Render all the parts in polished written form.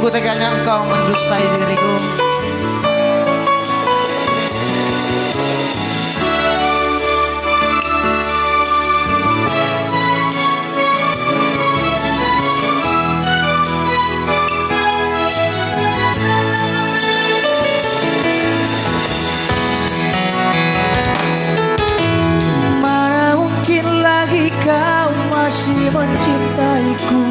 Sungguh teganya engkau mendustai diriku. Mana mungkin lagi kau masih mencintaiku,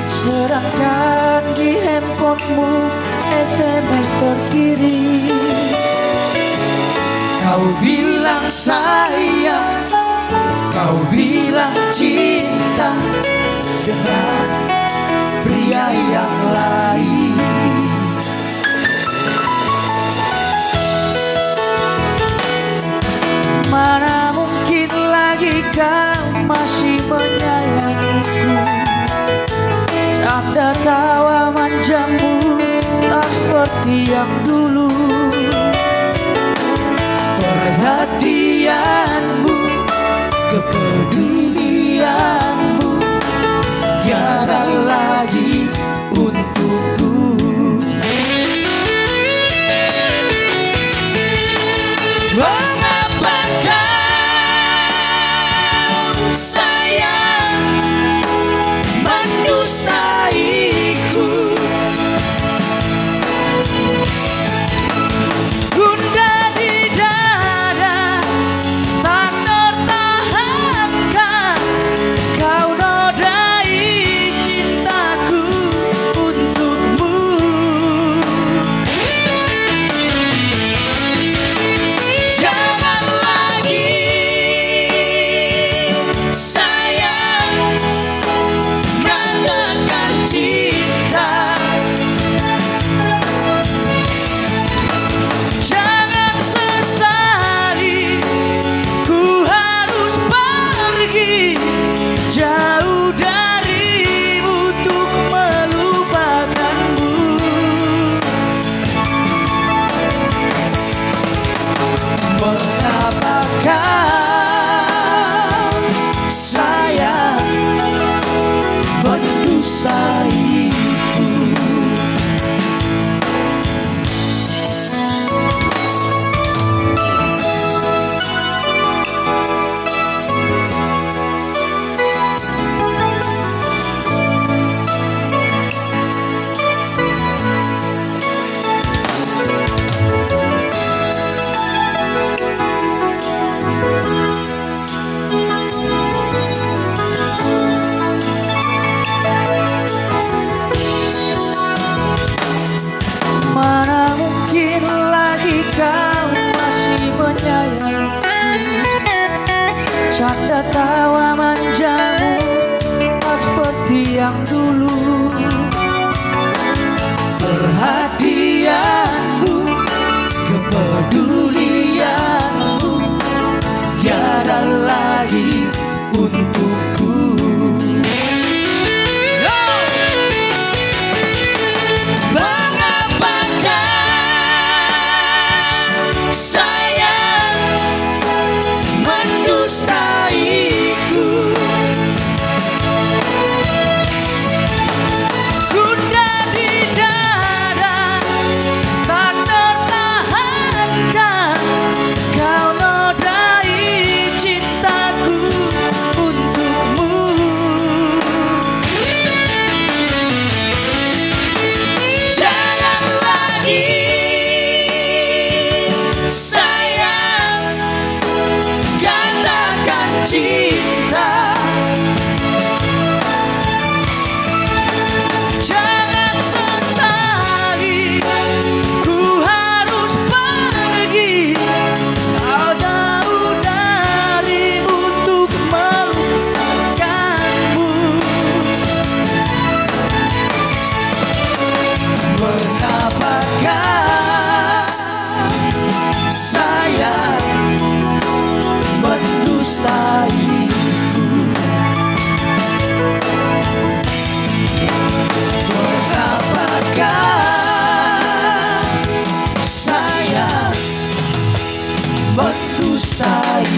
sedangkan di handphonemu SMS terkirim. Kau bilang sayang, kau bilang cinta dengan pria yang lain. Mana mungkin lagi kau masih menyayangiku, canda tawa manjamu tak seperti yang dulu. Perhatianmu, kepedulianmu tiada lagi untukku. Mengapa kau sayang mendustaiku? Gundah di dada tak tertahankan, kau nodai cintaku untukmu. Jangan lagi sayang katakan cinta. Jangan sesali ku harus pergi jauh darimu untuk melupakanmu. Mengapa kau sayang mendustaiku? Mana mungkin lagi kau masih menyayangiku, canda tawa manjamu tak seperti yang dulu. Perhatianmu, kepedulianmu tiada lagi untukku. Mengapa kau sayang mendustaiku? Gundah di dada tak tertahankan, kau nodai cintaku untukmu. Jangan lagi sayang katakan cinta. Jangan sesali ku harus pergi kau jauh darimu untuk melupakanmu. Mengapa kau sayang mendustaiku? Mengapa kau sayang mendustaiku?